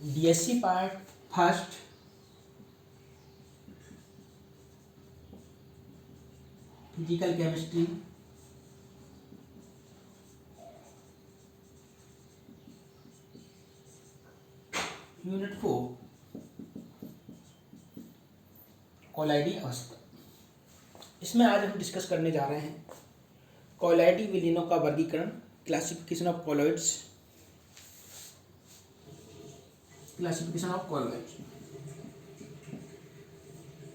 BSc part first physical chemistry unit 4 कोलाइडी अवस्था। इसमें आज हम डिस्कस करने जा रहे हैं कोलाइडी विलीनों का वर्गीकरण, classification of colloids. Classification of colloids,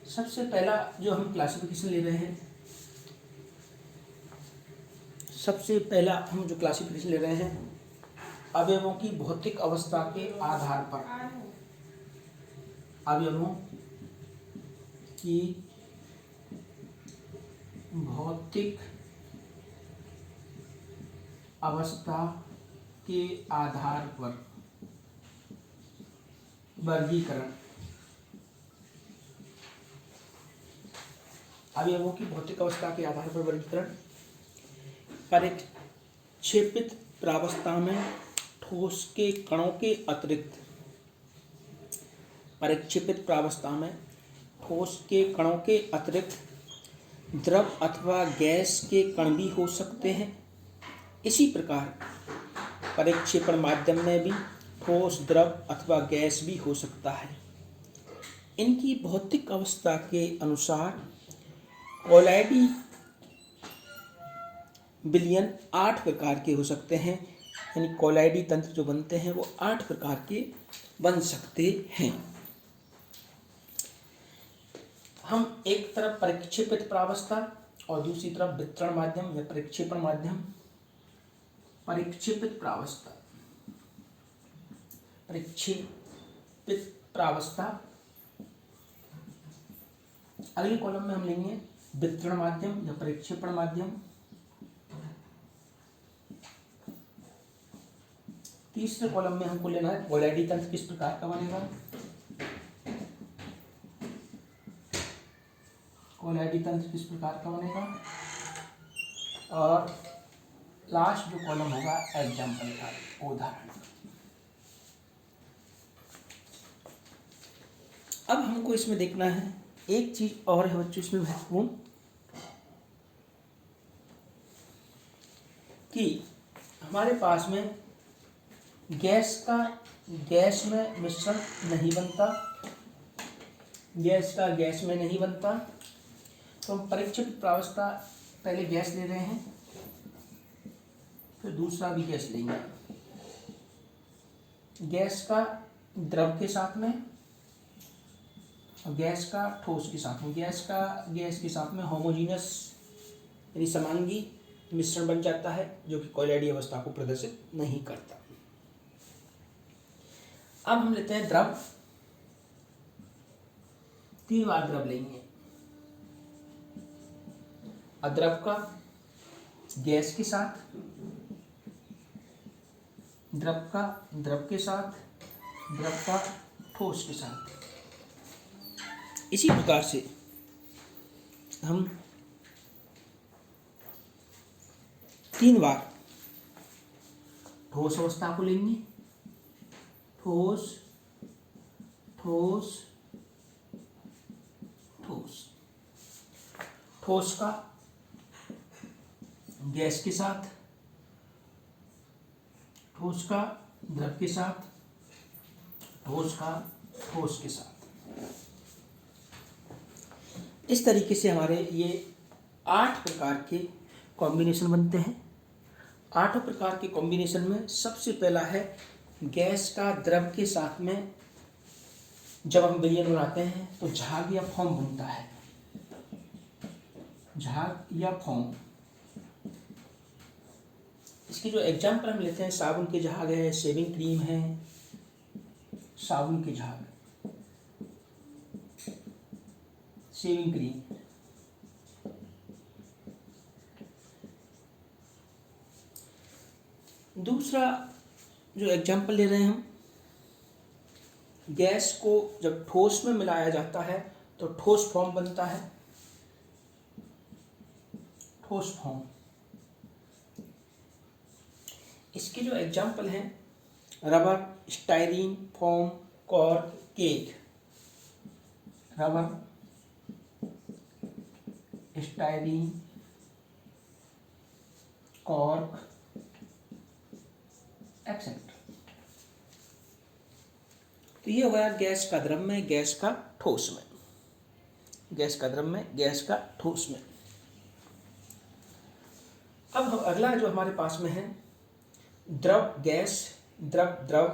सबसे पहला जो हम क्लासिफिकेशन ले रहे हैं, अवयवों की भौतिक अवस्था के आधार पर, अवयवों की भौतिक अवस्था के आधार पर वर्गीकरण। अवयवों की भौतिक अवस्था के आधार पर वर्गीकरण। परिक्षेपित प्रावस्था में ठोस के कणों के अतिरिक्त, परिक्षेपित प्रावस्था में ठोस के कणों के अतिरिक्त द्रव अथवा गैस के कण भी हो सकते हैं। इसी प्रकार परिक्षेपण माध्यम में भी ठोस, द्रव अथवा गैस भी हो सकता है। इनकी भौतिक अवस्था के अनुसार कोलाइडी विलयन 8 प्रकार के हो सकते हैं, यानी कोलाइडी तंत्र जो बनते हैं वो 8 प्रकार के बन सकते हैं। हम एक तरफ परिक्षेपित प्रावस्था और दूसरी तरफ वितरण माध्यम या परिक्षेपण माध्यम। परिक्षेपित प्रावस्था, परिक्षेपित प्रावस्था। अगले कॉलम में हम लेंगे वितरण माध्यम या परिक्षेपण माध्यम। तीसरे कॉलम में हमको लेना है कोलाइडी तंत्र किस प्रकार का बनेगा। कोलाइडी तंत्र किस प्रकार का बनेगा, और लास्ट जो कॉलम होगा एग्जाम्पल का, उदाहरण। अब हमको इसमें देखना है एक चीज और है बच्चों इसमें महत्वपूर्ण, कि हमारे पास में गैस में मिश्रण नहीं बनता, गैस का गैस में नहीं बनता। तो हम परिक्षेपित प्रावस्था पहले गैस ले रहे हैं, फिर दूसरा भी गैस लेंगे। गैस का द्रव के साथ में और गैस का ठोस के साथ में। गैस का गैस के साथ में होमोजीनियस यानी समांगी मिश्रण बन जाता है, जो कि कोलाइडी अवस्था को प्रदर्शित नहीं करता। अब हम लेते हैं द्रव। 3 बार द्रव लेंगे। अद्रव का गैस के साथ, द्रव का द्रव के साथ, द्रव का ठोस के साथ। इसी प्रकार से हम 3 बार ठोस अवस्था को लेंगे। ठोस, ठोस, ठोस। ठोस का गैस के साथ, ठोस का द्रव के साथ, ठोस का ठोस के साथ। इस तरीके से हमारे ये 8 प्रकार के कॉम्बिनेशन बनते हैं। 8 प्रकार के कॉम्बिनेशन में सबसे पहला है गैस का द्रव के साथ में जब हम विलयन बनाते हैं तो झाग या फोम बनता है। झाग या फोम। इसके जो एग्जाम्पल हम लेते हैं, साबुन के झाग है, शेविंग क्रीम है, साबुन के झाग, शेविंग क्रीम। दूसरा जो एग्जाम्पल ले रहे हैं हम, गैस को जब ठोस में मिलाया जाता है तो ठोस फॉर्म बनता है। ठोस फॉर्म। इसके जो एग्जाम्पल हैं rubber, styrene, foam, cork, cake. Rubber, styrene, cork, etcetera. तो ये हो गया गैस का द्रव में, गैस का ठोस में। गैस का द्रव में, गैस का ठोस में। अब अगला जो हमारे पास में है, द्रव गैस, द्रव द्रव,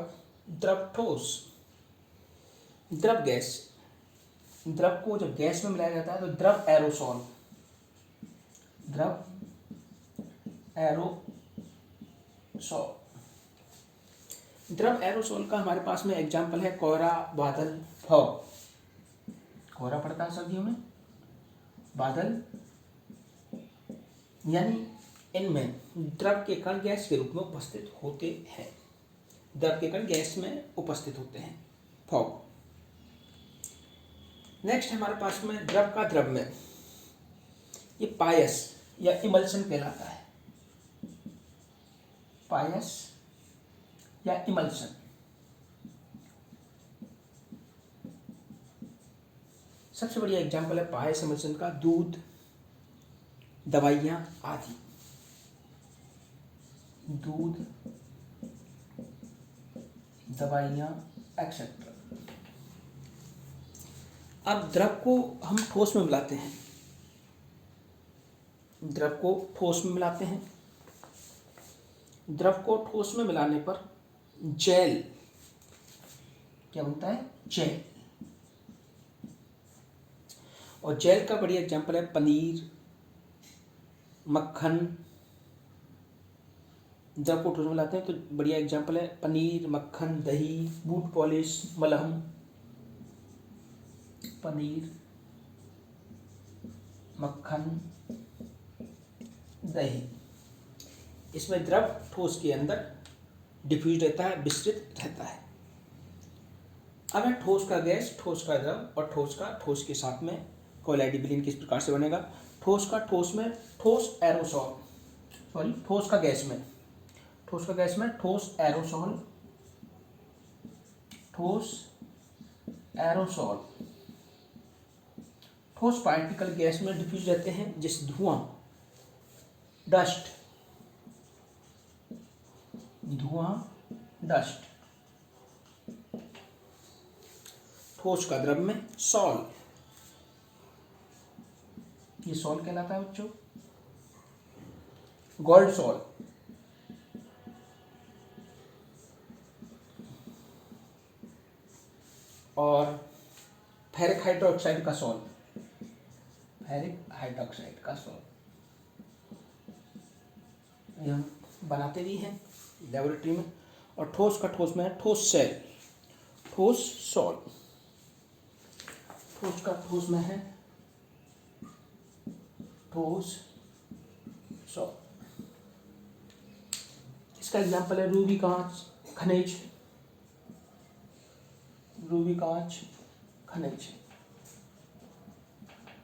द्रव ठोस। द्रव गैस, द्रव को जब गैस में मिलाया जाता है तो द्रव एरोसोल, द्रव एरोसोल। द्रव एरोसोल का हमारे पास में एग्जाम्पल है कोहरा, बादल, फॉग। कोहरा पड़ता है सर्दियों में, बादल, यानी इनमें द्रव के कण गैस के रूप में उपस्थित होते हैं। द्रव के कण गैस में उपस्थित होते हैं, फॉग। नेक्स्ट हमारे पास में द्रव का द्रव में, ये पायस या इमल्शन कहलाता है। पायस या इमल्शन। सबसे बढ़िया एग्जाम्पल है पायस इमल्शन का दूध, दवाइयाँ आदि। दूध, दवाइयाँ, एक्सेट्रा। अब द्रव को हम ठोस में मिलाते हैं, द्रव को ठोस में मिलाते हैं। द्रव को ठोस में मिलाने पर जेल क्या बनता है? जेल। और जेल का बढ़िया एग्जाम्पल है पनीर, मक्खन। द्रव को ठोस में मिलाते हैं तो बढ़िया एग्जाम्पल है पनीर, मक्खन, दही, बूट पॉलिश, मलहम। पनीर, मक्खन, दही। इसमें द्रव ठोस के अंदर डिफ्यूज रहता है, विस्तृत रहता है। अब है ठोस का गैस, ठोस का द्रव और ठोस का ठोस के साथ में कोलॉइडल विलयन किस प्रकार से बनेगा? ठोस का ठोस में ठोस एरोसोल, सॉरी ठोस का गैस में, ठोस का गैस में ठोस एरोसोल, ठोस एरोसोल। ठोस पार्टिकल गैस में डिफ्यूज रहते हैं, जैसे धुआं, डस्ट, धुआं, डस्ट। ठोस का द्रव में सॉल, ये सॉल कहलाता है बच्चों। गोल्ड सॉल, और फेरिक हाइड्रोक्साइड का सॉल, फेरिक हाइड्रोक्साइड का सॉल। ये हम बनाते भी हैं लेबोरेटरी में। और ठोस का ठोस में है ठोस सेल, ठोस सॉल। ठोस का ठोस में है ठोस सॉल। इसका एग्जाम्पल है रूबी कांच, खनिज, रूबी कांच, खनिज,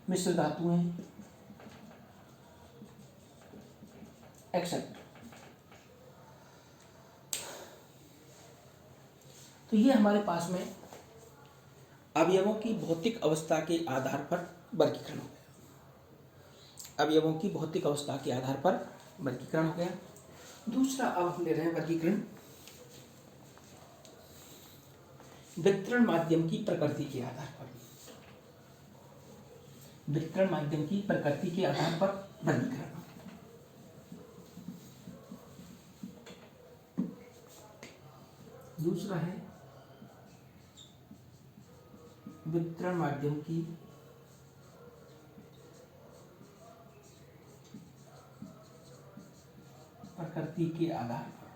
मिश्र धातुएं, एक्सेट्रा। तो ये हमारे पास में अवयवों की भौतिक अवस्था के आधार पर वर्गीकरण हो गया। अवयवों की भौतिक अवस्था के आधार पर वर्गीकरण हो गया। दूसरा अब हम ले रहे हैं वर्गीकरण वितरण माध्यम की प्रकृति के आधार पर। वितरण माध्यम की प्रकृति के आधार पर वर्गीकरण। दूसरा है वितरण माध्यम की प्रकृति के आधार पर।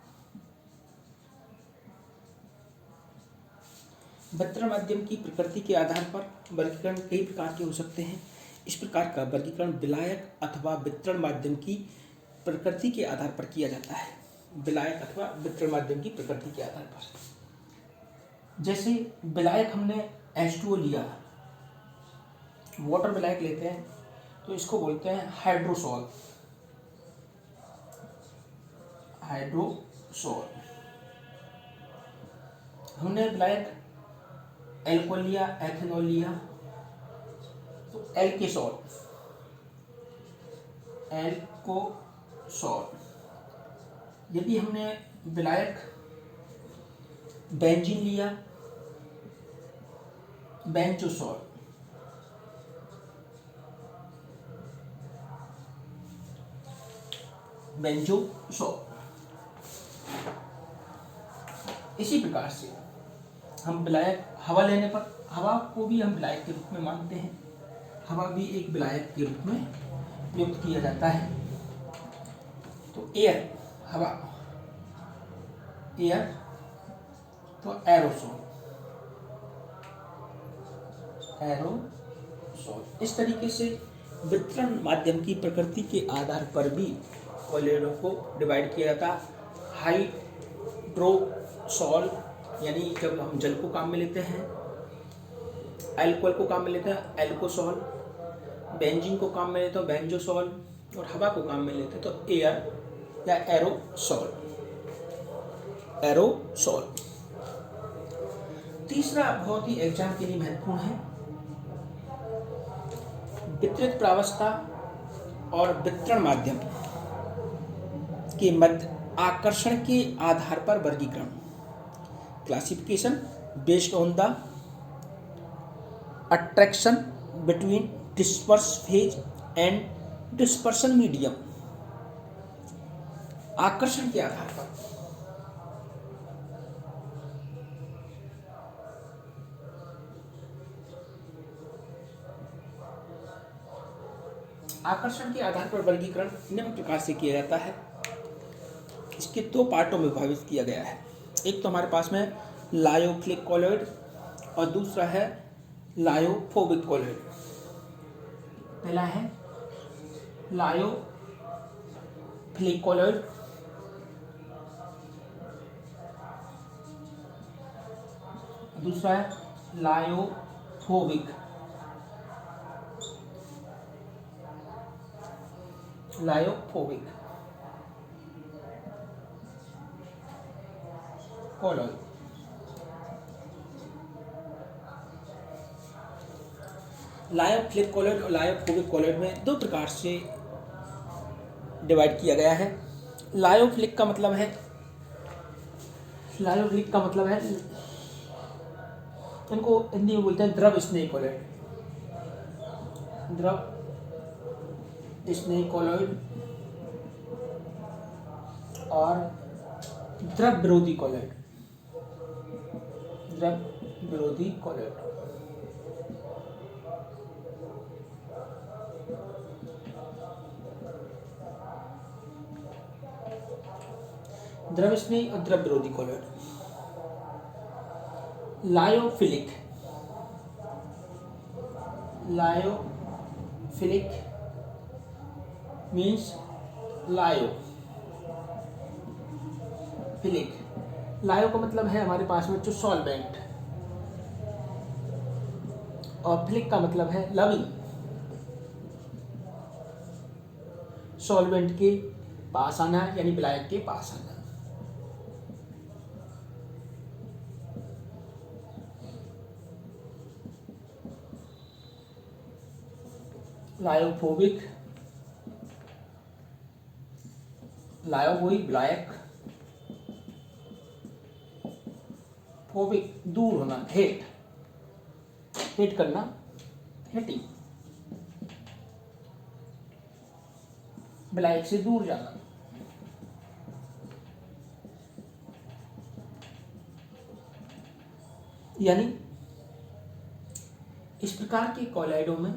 वितरण माध्यम की प्रकृति के आधार पर वर्गीकरण कई प्रकार के हो सकते हैं। इस प्रकार का वर्गीकरण विलायक अथवा वितरण माध्यम की प्रकृति के आधार पर किया जाता है। विलायक अथवा वितरण माध्यम की प्रकृति के आधार पर। जैसे विलायक हमने H2O लिया, वाटर विलायक लेते हैं तो इसको बोलते हैं हाइड्रोसोल, हाइड्रोसोल। हमने विलायक एल्कोहल लिया, एथेनॉल लिया, तो एल्केसॉल, एल्कोसॉल। यदि हमने विलायक बेंजीन लिया, बेंजोसॉल, बेंजोसॉल। इसी प्रकार से हम विलायक हवा लेने पर, हवा को भी हम विलायक के रूप में मानते हैं, हवा भी एक विलायक के रूप में प्रयुक्त किया जाता है। तो एयर, हवा, एयर, तो एरोसोल, एरोसोल। इस तरीके से वितरण माध्यम की प्रकृति के आधार पर भी कॉलेडों को डिवाइड किया जाता है। हाइड्रोसॉल यानी जब हम जल को काम में लेते हैं, अल्कोहल को काम में लेते हैं एल्कोसॉल, बेंजीन को काम में लेते हैं बेंजोसॉल, और हवा को काम में लेते हैं तो एयर या एरोसॉल, एरोसॉल। तीसरा बहुत ही एग्जाम के लिए महत्वपूर्ण है, वितरित प्रावस्था और वितरण माध्यम के मध्य आकर्षण के आधार पर वर्गीकरण, classification based on the attraction between disperse phase and dispersion medium. आकर्षण के आधार पर वर्गीकरण निम्न प्रकार से किया जाता है। इसके दो पार्टों में विभाजित किया गया है। एक तो हमारे पास में लायोफिलिक कॉलॉइड और दूसरा है लायोफोबिक कॉलॉइड। पहला है लायोफिलिक कॉलॉइड, दूसरा है लायोफोबिक कॉलॉइड। लायोफिलिक कॉलॉइड और लायोफोबिक कॉलॉइड में दो प्रकार से डिवाइड किया गया है। लायोफिलिक का मतलब है इनको हिंदी में बोलते हैं द्रव स्नेही कॉलॉइड, द्रव स्नेही कॉलॉइड और द्रव विरोधी कॉलॉइड, द्रव विरोधी कॉलॉइड। द्रव स्नेही और द्रव विरोधी कॉलॉइड। लायोफिलिक मीन्स लायो का मतलब है हमारे पास में जो सॉल्वेंट, और फिलिक का मतलब है लविंग, सॉल्वेंट के पास आना यानी विलायक के पास आना। लायोफोबिक, लायो वही विलायक, फोबिक दूर होना, हेट करना, हेटिंग, विलायक से दूर जाना। यानी इस प्रकार के कॉलॉइडों में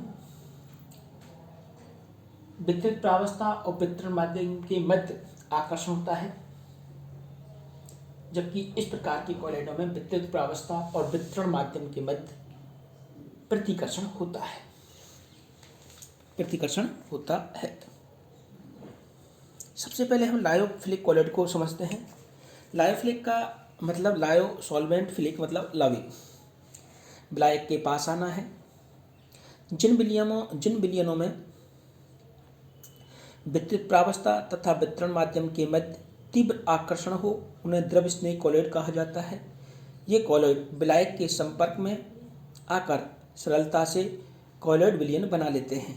वितरित प्रावस्था और वितरण माध्यम के मध्य आकर्षण होता है, जबकि इस प्रकार की कॉलॉइडों में वितरित प्रावस्था और वितरण माध्यम के मध्य प्रतिकर्षण होता है। सबसे पहले हम लायोफिलिक कॉलॉइड को समझते हैं। लायोफिलिक का मतलब लायो सॉल्वेंट, फिलिक मतलब लविंग, विलायक के पास आना है। जिन विलयनों में वितरित प्रावस्था तथा वितरण माध्यम के मध्य तीव्र आकर्षण हो उन्हें द्रव स्नेही कॉलॉइड कहा जाता है। ये कॉलॉइड विलायक के संपर्क में आकर सरलता से कॉलॉइड विलयन बना लेते हैं।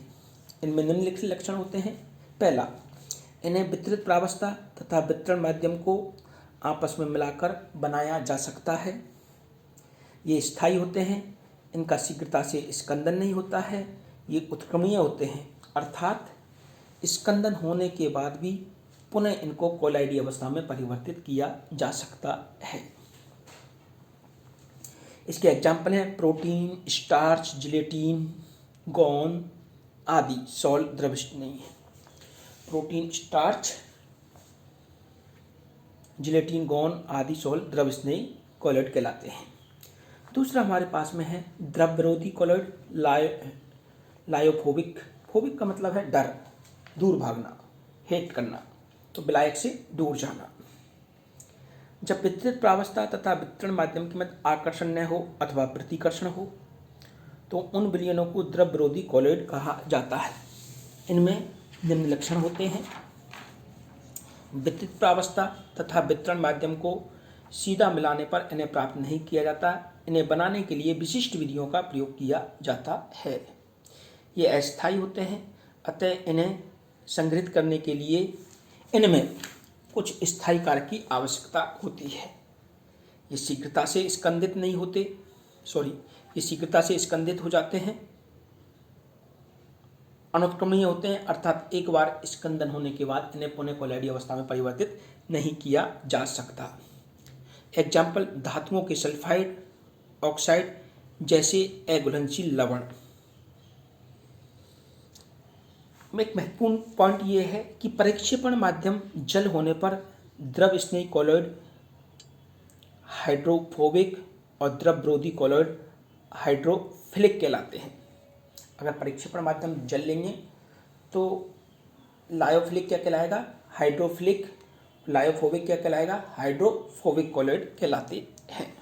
इनमें निम्नलिखित लक्षण होते हैं। पहला, इन्हें वितरित प्रावस्था तथा वितरण माध्यम को आपस में मिलाकर बनाया जा सकता है। ये स्थायी होते हैं, इनका शीघ्रता से स्कंदन नहीं होता है। ये उत्क्रमणीय होते हैं, अर्थात स्कंदन होने के बाद भी पुनः इनको कोलाइडी अवस्था में परिवर्तित किया जा सकता है। इसके एग्जाम्पल हैं प्रोटीन, स्टार्च, जिलेटिन, गौन आदि सॉल्ट द्रव नहीं है। प्रोटीन, स्टार्च, जिलेटिन, गौन आदि सॉल्ट द्रव स्नेही कॉलॉइड कहलाते हैं। दूसरा हमारे पास में है द्रव विरोधी कॉलॉइड, लायोफोबिक। फोबिक का मतलब है डर, दूर भागना, हेट करना, तो विलायक से दूर जाना। जब वितरित प्रावस्था तथा वितरण माध्यम के मध्य आकर्षण न हो अथवा प्रतिकर्षण हो तो उन विलयनों को द्रव विरोधी कॉलॉइड कहा जाता है। इनमें निम्न लक्षण होते हैं। वितरित प्रावस्था तथा वितरण माध्यम को सीधा मिलाने पर इन्हें प्राप्त नहीं किया जाता। इन्हें बनाने के लिए विशिष्ट विधियों का प्रयोग किया जाता है। ये अस्थायी होते हैं, अतः इन्हें संग्रहित करने के लिए इनमें कुछ स्थायी कार्य की आवश्यकता होती है। ये शीघ्रता से स्कंदित नहीं होते, ये शीघ्रता से स्कंदित हो जाते हैं, अनुत्क्रमणीय होते हैं, अर्थात एक बार स्कंदन होने के बाद इन्हें पुनः कोलाइडी अवस्था में परिवर्तित नहीं किया जा सकता। एग्जाम्पल, धातुओं के सल्फाइड, ऑक्साइड जैसे अघुलनशील लवण। में एक महत्वपूर्ण पॉइंट ये है कि परिक्षेपण माध्यम जल होने पर द्रव स्नेही कॉलॉइड हाइड्रोफोबिक और द्रव विरोधी कॉलॉइड हाइड्रोफिलिक कहलाते हैं। अगर परिक्षेपण माध्यम जल लेंगे तो लायोफिलिक क्या कहलाएगा? हाइड्रोफिलिक। लायोफोबिक क्या कहलाएगा? हाइड्रोफोबिक कॉलॉइड कहलाते हैं।